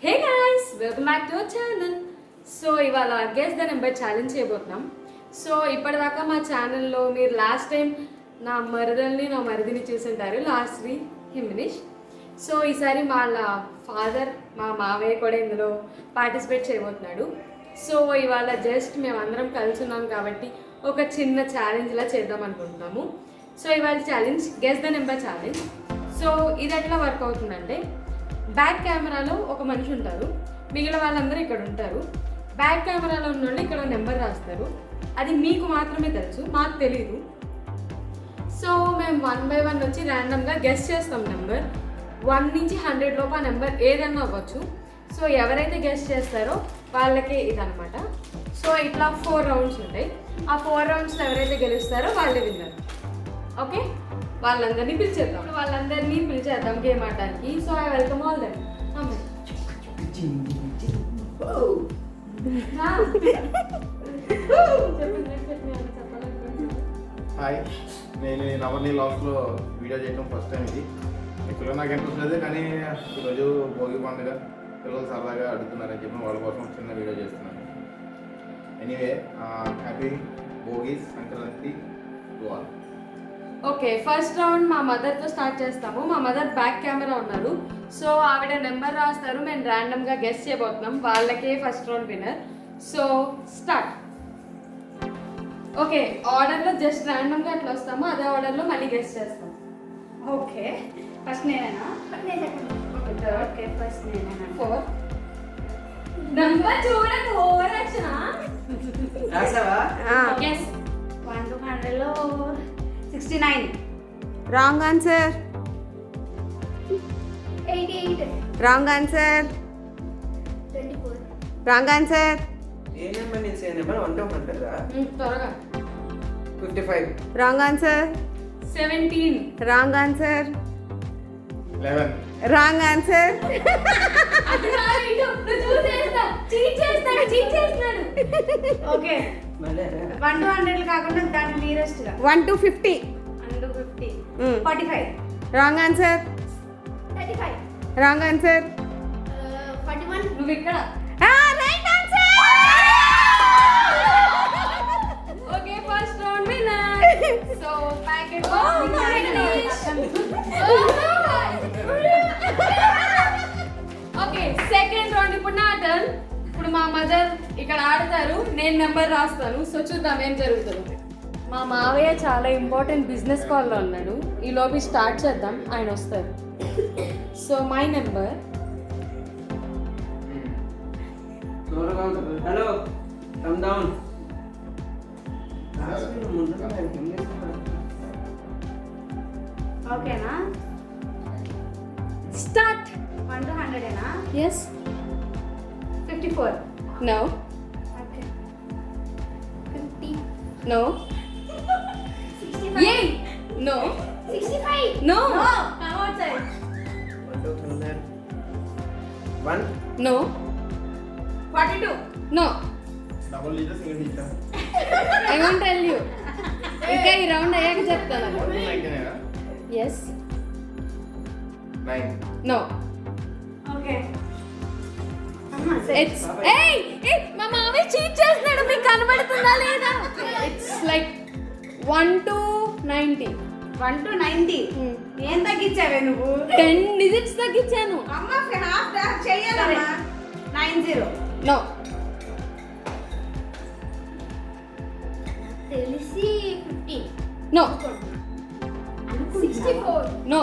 Hey guys, welcome back to our channel. So ఇవాళ guess the number challenge చేయబోతున్నాం. So ఇప్పటిదాకా మా ఛానల్లో మీరు లాస్ట్ టైం నా మరిదిని చూసుంటారు, లాస్ట్వి హిమినిష్. సో ఈసారి వాళ్ళ ఫాదర్, మా మావయ్య కూడా ఇందులో పార్టిసిపేట్ చేయబోతున్నాడు. సో ఇవాళ జస్ట్ మేమందరం కలిసి ఉన్నాం కాబట్టి ఒక చిన్న ఛాలెంజ్లా చేద్దాం అనుకుంటున్నాము. సో ఇవాళ challenge guess the number challenge. So ఇది ఎట్లా వర్క్ అవుతుందంటే, బ్యాక్ కెమెరాలో ఒక మనిషి ఉంటారు, మిగిలిన వాళ్ళందరూ ఇక్కడ ఉంటారు. బ్యాక్ కెమెరాలో ఉన్న వాళ్ళు ఇక్కడ నెంబర్ రాస్తారు. అది మీకు మాత్రమే తెలుసు, మాకు తెలీదు. సో మేము 1 by 1 వచ్చి ర్యాండమ్గా గెస్ చేస్తాం నెంబర్. 1 నుంచి 100 లోపు ఆ నెంబర్ ఏదన్నా అవ్వచ్చు. సో ఎవరైతే గెస్ చేస్తారో వాళ్ళకే ఇదనమాట. సో ఇట్లా 4 రౌండ్స్ ఉంటాయి. ఆ 4 రౌండ్స్లో ఎవరైతే గెలుస్తారో వాళ్ళే విన్నారు. ఓకే, వాళ్ళందరినీ పిలిచేద్దాం గేమ్ ఆడడానికి. So I welcome all them. Hi, నేను నవల్ని లాస్ట్లో వీడియో చేయడం ఫస్ట్ టైం. ఇది యాక్చువల్గా నాకు ఇంట్రెస్ట్ లేదు, కానీ ఈరోజు భోగి పండుగ, పిల్లలు సరదాగా అడుగుతున్నారని చెప్పి వాళ్ళ కోసం చిన్న వీడియో చేస్తున్నాను. Anyway, happy Bhogi Sankranti to all. Okay, first round మా మదర్తో స్టార్ట్ చేస్తాము. మా మదర్ బ్యాక్ కెమెరా ఉన్నారు. సో ఆవిడ నెంబర్ రాస్తారు, మేము ర్యాండమ్గా గెస్ చేయబోతున్నాం. వాళ్ళకే first round winner. So start. Okay, ఆర్డర్లో జస్ట్ ర్యాండమ్గా అట్లా వస్తాము, అదే ఆర్డర్లో మళ్ళీ గెస్ చేస్తాం. ఓకే, ఫస్ట్ నేనేనా? ఓకే, ఫస్ట్ నేనేనా? 4 నెంబర్ చూడకు, over action. Guess 1 to 100లో 69. Wrong answer. 88. Wrong answer. 24. Wrong answer. A number నుంచి ఏ నెంబర్ 1 to 100 రా? త్వరగా. 55. Wrong answer. 17. Wrong answer. 11. Wrong answer. Okay, మళ్ళీ 1 to 100 కాకుండా దాని నియరెస్ట్ గా 1 to 50. 1 to 50. Mm. 45. Wrong answer. 35. Wrong answer. 41. నువ్వు ఇక్కడ. Right answer. Okay, first round winner. So packet. Okay, second round ఇప్పుడు నా టర్న్. ఇప్పుడు మా మదర్ ఇక్కడ ఆడతారు, నేను నెంబర్ రాస్తాను. సో చూద్దాం ఏం జరుగుతుంది. మా మావయ్య చాలా ఇంపార్టెంట్ బిజినెస్ కాల్లో ఉన్నాడు. ఈ లోపి స్టార్ట్ చేద్దాం, ఆయన వస్తారు. So my number. Hello, come down. ఓకేనా? స్టార్ట్. 1 to 100 ఏనా? ఎస్. 54. నో. ఓకే. 50. నో. 65. ఏ no. 65. No. Come outside. 1 to 100. 1. No. 42. No. Double digit, single digit. I want tell you. ఇంకా ఈ రౌండ్ అయ్యాక చెప్తాను. 19 ఎస్. 9. నో. ఓకే. ఇట్స్ ఏయ్ ఏయ్ మా మామయ్య చీట్ చేస్తున్నాడు, మీకు కనబడుతుందా లేదా? It's like 1 to 90. 1 to 90. ఏం తగ్గించావే నువ్వు? 10 డిజిట్స్ తగ్గించాను. అమ్మ హాఫ్ డాక్ చెయ్యాలమ్మా. 90. నో. తెలిసి 50. నో. 64. నో.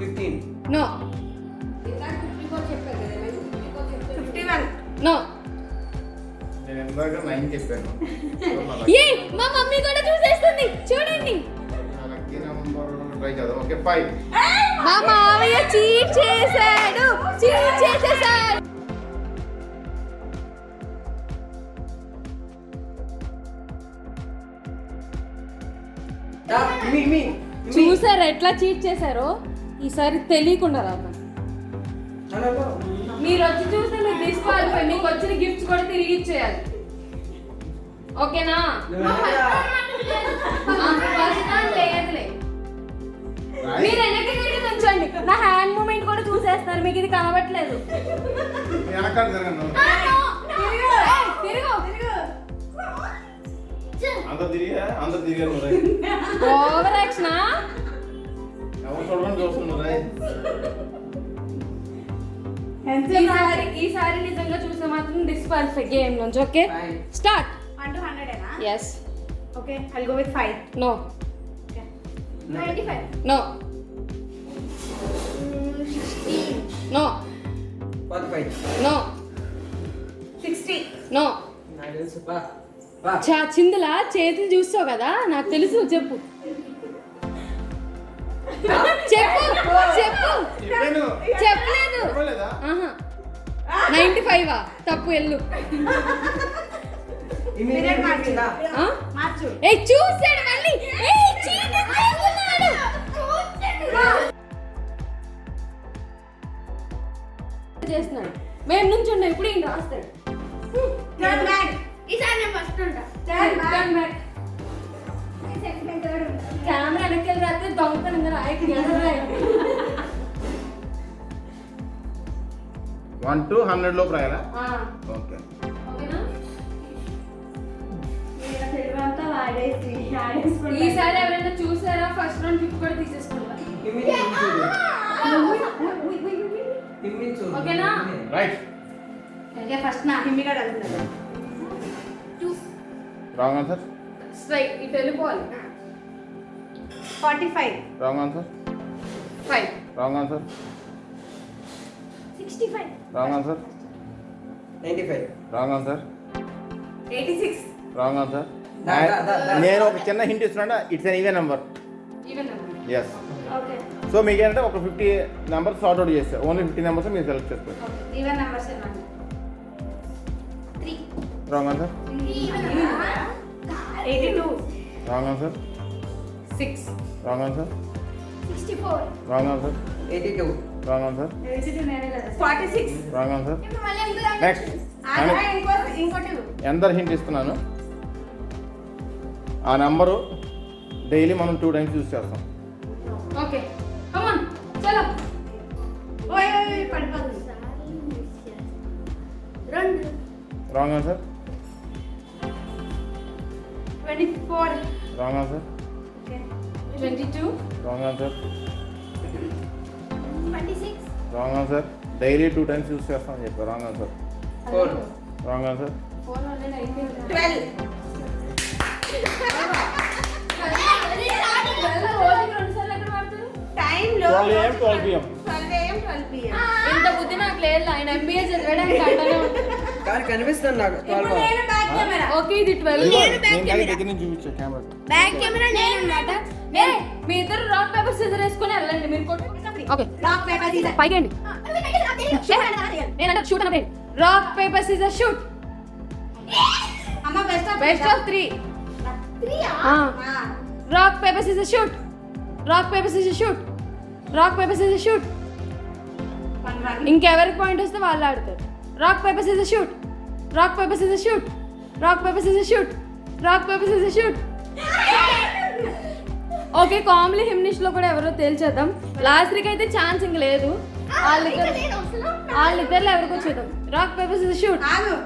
15. నో. 51. నో. నేను ఎందాక 9 చెప్పాను. ఏ మా మమ్మీ కూడా చూసేస్తుంది, చూడండి. నా లక్కీ నెంబర్ ట్రై చేద్దాం. ఓకే, 5. మా మామయ్య చీట్ చేశాడు, చీట్ చేసేసాడు. మీ చూసారా ఎట్లా చీట్ చేశారో? ఈసారి తెలియకుండా రాదు. హలో, మీరు వచ్చి చూస్తే మీరు డిస్క్వాలిఫై. మీకు వచ్చిన గిఫ్ట్స్ కూడా తిరిగి ఇచ్చేయాలి. ఓకేనా? ఫస్ట్ లేదులే. మీరు వెనక్కి తిరిగి నుంచోండి. నా హ్యాండ్ మూమెంట్ కూడా చూసేస్తారు, మీకు ఇది కనబట్లేదు. వెనకాల జరగను తిరుగు. అందరు తిరిగారు ఓవర్ యాక్షన్. ఎవరు చూడమని చూస్తున్నారు. ఈసారి నిజంగా చూస్తే మాత్రం డిస్క్వాలిఫై గేమ్ నుంచి. Okay Fine. Start. 1 to 100 yes. Okay, I'll go with 5. No. 95. No. 16. No. 45. No. 60. No. నాకు తెలుసు బా బా చిందులా చేతులు చూస్తావు కదా, నాకు తెలుసు. చెప్పు చెప్పు చెప్పు. చెప్పలేదు. 95 తప్పు. ఎల్లు. ఇమిడియట్ మార్చిందా మార్చు. ఏ చూసాడు మళ్ళీ. చేస్తున్నాడు. మేము నుంచి ఉన్నాం. ఇప్పుడు ఈయన రాస్తాడు. Turn back. ఈసారి నేను ఫస్ట్ ఉంటా. Turn back. కెమెరా వెనక్కి రాస్తే దొంగతనంగా రాయకు. 1 to 100 లోపు రాయాలా? ఓకే. ఓకేనా? నేను తెలివంతా వాడేసి ఈసారి ఎవరైనా చూసారా ఫస్ట్ రౌండ్ పిక్ కూడా తీసేసుకుంటా. ఇమిడియట్ చూడు ఇమిడియట్ చూడు ఓకేనా? రైట్. ఓకే, ఫస్ట్ నా హిమ్మిగా అడుగుతున్నాను. Wrong answer. స్ట్రైట్ ఇటు వెళ్ళిపోవాలి. 45. Wrong answer. 5. Wrong answer. 65. Wrong answer. 95. Wrong answer. 86. Wrong answer. దా. నేను ఒక చిన్న హింట్ ఇస్తున్నా. It's an even number. Even ఎస్. ఓకే, సో మీకు ఏంటంటే ఒక 50 నెంబర్స్ సార్ట్ అవుట్ చేస్తారు. ఓన్లీ 50 నెంబర్స్ మీరు సెలెక్ట్ చేసుకోవచ్చు. ఈవెన్ నంబర్స్ ఏమండి? 3. Wrong answer. 82. Wrong answer. 6. Wrong answer. 64. Wrong answer. 82. Wrong answer. 46. Wrong answer. Next. ఇంకోటి ఎంత హింట్ ఇస్తున్నాను. ఆ నెంబరు డైలీ మనం 2 టైమ్స్ యూజ్ చేస్తాం. ఓకే కమ్ ఆన్ చలో. ఓయ్ పడిపోతుంది. 2. Wrong answer. 24. Wrong answer. 22. Wrong answer. 26. Wrong answer. Daily 2 times use చేస్తాం అని చెప్పారు. Wrong answer. 4. Wrong answer. 4 already అయిపోయింది. 12. రోజుకి 2 సార్లు ఎక్కడ వాడతారు? టైంలో 12 AM, 12 PM. 12 AM, 12 PM. ఇంత బుద్ధి నాకు లేదు. ఆయన MBA చదివాడానికి అంటనే ఉంటాడు. కానీ కనిపిస్తుంది నాకు ఇప్పుడు 12. నేను బ్యాక్ కెమెరా. ఓకే ఇది 12. నేను దగ్గర నుంచి చూపించా కెమెరా. బ్యాక్ కెమెరా నేను అన్నమాట. మీ ఇద్దరు రాక్ పేపర్ సిజర్ వేసుకొని వెళ్ళండి. మీరు కొట్టు. Okay rock paper scissor. పైకి అండి. నేనంటే షూట్ అంటే రాక్ పేపర్ సిజర్ షూట్. అమ్మ best best of 3. 3 rock paper scissor shoot. Rock paper scissor shoot. Rock paper scissor shoot. ఇంకెవరికి పాయింట్ వస్తే వాళ్ళు ఆడతారు. Rock paper scissor shoot. Rock paper scissor shoot. Rock paper scissor shoot. Rock paper scissor shoot. Okay calmly Himnish లో కూడా ఎవరో తేల్చేద్దాం. Last కి అయితే chance ఇంక లేదు. వాళ్ళిద్దరు ఎవరికో చూద్దాం. Rock paper scissor shoot. ఆగు.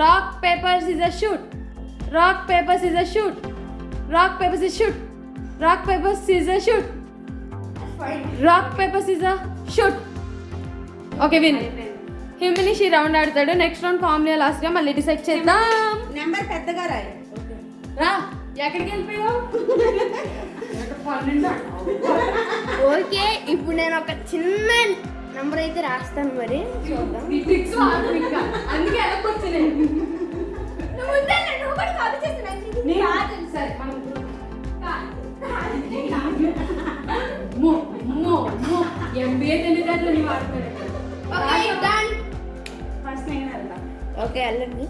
Rock paper scissor shoot. Rock paper scissor shoot. Rock paper scissor shoot. Rock paper scissor shoot. Rock paper scissor shoot. Okay win. Himnish ఈ రౌండ్ ఆడతాడు. నెక్స్ట్ రౌండ్ కామ్లీ లాస్ట్ గా మళ్ళీ డిసైడ్ చేద్దాం. Number పెద్దగా రాయి. రా ఎక్కడికి వెళ్ళిపోయావు? ఓకే ఇప్పుడు నేను ఒక చిన్న నంబర్ అయితే రాస్తాను మరి చూద్దాం. ఈ ట్రిక్స్ వాడు ఇంకా. అందుకే వెళ్ళకొచ్చినాయి. నువ్వు కూడా కాపీ చేస్తున్నావు. సరే మనం MBA తెలియదు వాడుతున్నాడు. ఫస్ట్ నేను వెళ్తా. ఓకే వెళ్ళండి.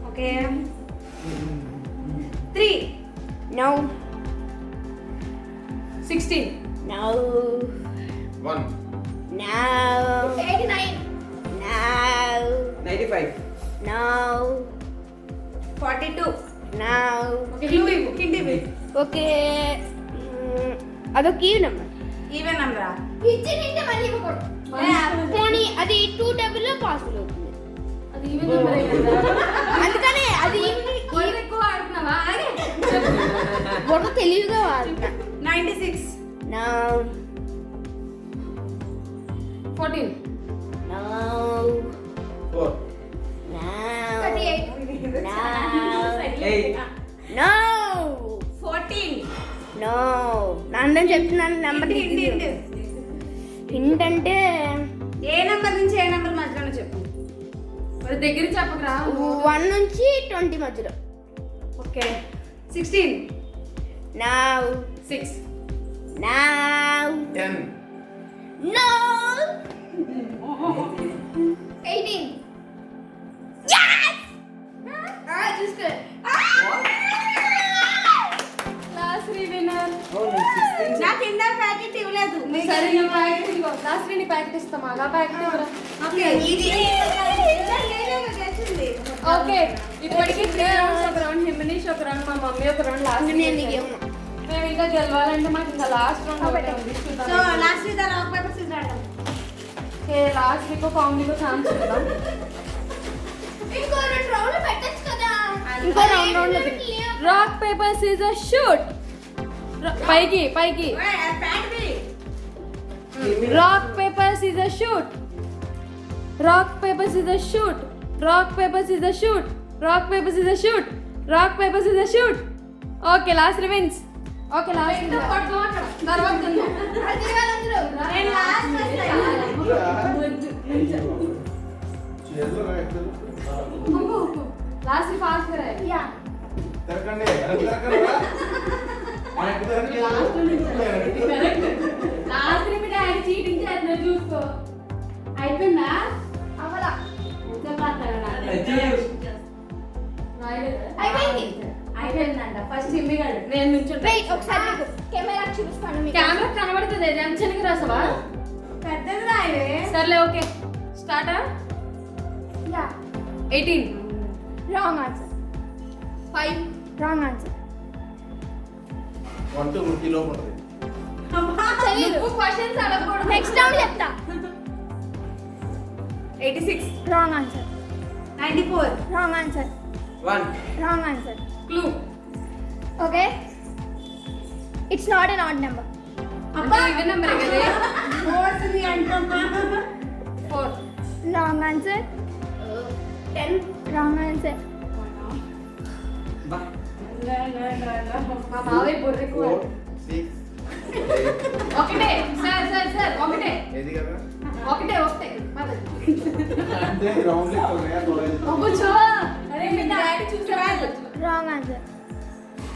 Okay 3. Now 16. Now 1. Now 89. Now 95. Now 42. Now okay Hindi ఇవ్వు. హిందీ ఓకే అదొక ఈ నెంబర్. ఈవెన్ నంబరా? ఇచ్చిందంటే మళ్ళీ ఇవ్వకూడదు. పోనీ అది 2 టేబుల్లో పాసిబుల్ అవుతుంది. అది ఈవెన్ నెంబరే కదా. అందుకనే అది బుర్ర ఎక్కువ ఆడుతున్నావా? అరే, బుర్ర తెలివిగా వాడుతున్నా. 96. No. 14. No. 4. No. 38. Eight. No. 14. No. నాన్న చెప్తున్నాను నెంబర్ హింట్. హింట్ అంటే ఏ నంబర్ నుంచి ఏ నంబర్ మధ్యలో చెప్పు. మరి దగ్గర చెప్పకరా. 1 నుంచి 20 మధ్యలో. Okay. 16. Now. 6. Now. 10. No. 18. Yes. చూసుకో. లాస్ట్ రీ విన్నర్. అవును 16. నా కింద ప్యాకెట్ ఇవ్వలేదు. సరే నీ ప్యాకెట్ ఇదిగో. లాస్ట్ రీ నీ ప్యాకెట్ ఇస్తామా? నా ప్యాకెట్ ఇవ్వరా. ఓకే ఇది తెలిసింది. ఓకే, ఇప్పటికి 3 రౌండ్స్. ఒక రౌండ్ హిమనీష్, ఒక రౌండ్ మా మమ్మీ, ఒక రౌండ్ లాస్ట్. నేను నీకు ఇవ్వను. మేము ఇంకా గెలవాలంటే మాకు ఇంకా లాస్ట్ రౌండ్ ఒకటే ఉంది. సో లాస్ట్ ఇదా రాక్ పేపర్ సీజర్ ఆడదాం. ఓకే, లాస్ట్ వీక్ కామెడీకి ఛాన్స్ ఇద్దాం. ఇంకో 2 రౌండ్లు పెట్టొచ్చు కదా. ఇంకో round rock paper scissor shoot. పైకి పైకి. ప్యాకెట్ బి. Rock paper scissor shoot. Rock paper scissor shoot. Rock paper scissor shoot. Rock paper scissor shoot. Rock paper scissor shoot. Okay, last wins. Okay, last తర్వాత తిందాం. నేను లాస్ట్ లాస్ట్ ఫాస్ట్ గా యా. తిరగండి, వెనక్కి తిరగండి రా. వెనక్కి తిరగండి. లాస్ట్ మీ డాడీ చీటింగ్ చేస్తున్నారు చూసుకో. అయిపోయిందా? అవలా. అయిపోయింది. అయిపోయిందంట. ఫస్ట్ ఇమ్మిగాడు నేను నుంచుంటా. వెయిట్ ఒకసారి మీకు కెమెరా చూపిస్తాను మీకు. కెమెరా కనబడుతుంది. జంక్షన్కి రాసావా? పెద్దది రాయవే. సర్లే, okay start. Yeah. 18. Wrong answer. 5. Wrong answer. 1 to 50 లోపు ఉంటుంది. తెలీదు. నువ్వు క్వశ్చన్స్ అడగకూడదు. నెక్స్ట్ రౌండ్ చెప్తా. 86. Wrong answer. 94. Wrong answer. 1. Wrong answer. Clue. Okay. It's not an odd number. అబ్బా, ఈవెన్ నెంబర్ కదా. పోతుంది అంటమ్మా. 4. Wrong answer. 10. Wrong answer. బా. మా మావయ్య బుర్ర ఎక్కువ. 4, 6, 8. ఒకటే సార్ సార్ సార్ ఒకటే ఏది కదా? ఒకటే ఒకటే పద. అంటే రౌండ్ లెక్క ఉన్నాయా? కూర్చో. అరే మీ డాడీ చూసారా? Wrong answer.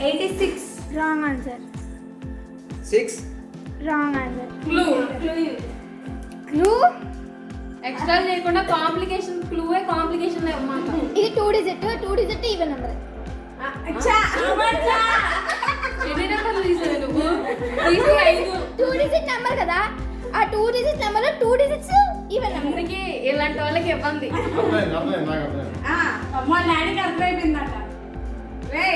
86. Wrong answer. 6. Wrong answer. Clue. Clue. Extra చేయకుండా కాంప్లికేషన్ క్లూవే కాంప్లికేషన్ అన్నమాట. ఇది 2 డిజిట్ ఈవెన్ నెంబర్. అచ్చా అమ్మచ్చా. ఎన్ని నెంబర్లు తీసావు నువ్వు? తీసి 5. 2 డిజిట్ నెంబర్ కదా. ఆ 2 డిజిట్ నెంబర్ లో 2 డిజిట్స్ ఈవెన్ నెంబర్. అందుకే ఇలాంటి వాళ్ళకి ఇవ్వండి. అర్థమైంది, అర్థమైంది, నాకు అర్థమైంది. మా డాడీకి అర్థమైపోయిందట. రే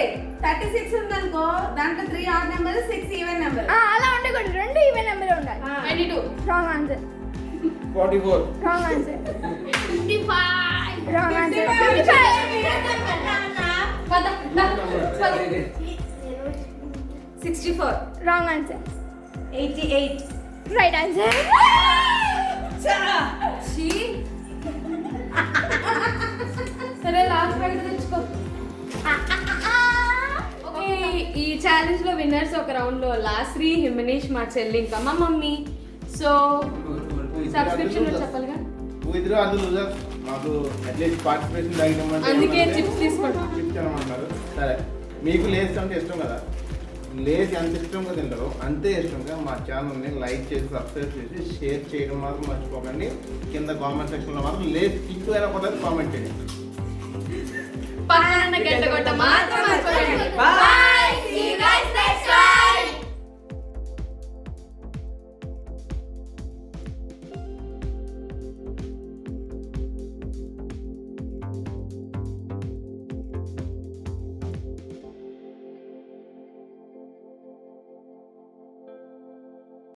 36 ఉందనుకో, దాంట్లో 3 ఆడ్ నెంబర్, 6 ఈవెన్ నెంబర్. అలా ఉండకూడదు. 2 ఈవెన్ నెంబర్ ఉండాలి. 22. Wrong answer. 44. Wrong answer. 55. Wrong answer. 55. పద పద. 64. Wrong answer. 88. Right answer. ఛీ. సరే లాస్ట్ ప్యాకెట్ తెచ్చుకో. ఓకే, ఈ ఛాలెంజ్ లో విన్నర్స్ ఒక రౌండ్ లో లాస్ట్రీ, హిమనీష్, మా చెల్లి, ఇంకా మా మమ్మీ. So subscription చెప్పాలిగా. ఇద్దరు అది లూజర్. మాకు అట్లీస్ట్ పార్టిసిపేషన్ తగ్గినమంటే అందుకే చిప్స్ తీసుకుంటాం. చిప్స్ అనమంటారు. సరే, మీకు లేస్ అంటే ఇష్టం కదా. లేస్ ఎంత ఇష్టంగా తింటారో అంతే ఇష్టంగా మా ఛానల్ని లైక్ చేసి, సబ్స్క్రైబ్ చేసి, షేర్ చేయడం మాత్రం మర్చిపోకండి. కింద కామెంట్ సెక్షన్లో మాత్రం లేస్ కిక్కు అయినా కూడా కామెంట్ చేయండి. పక్కన గంట కొట్ట మాత్రం మర్చిపోకండి. Bye.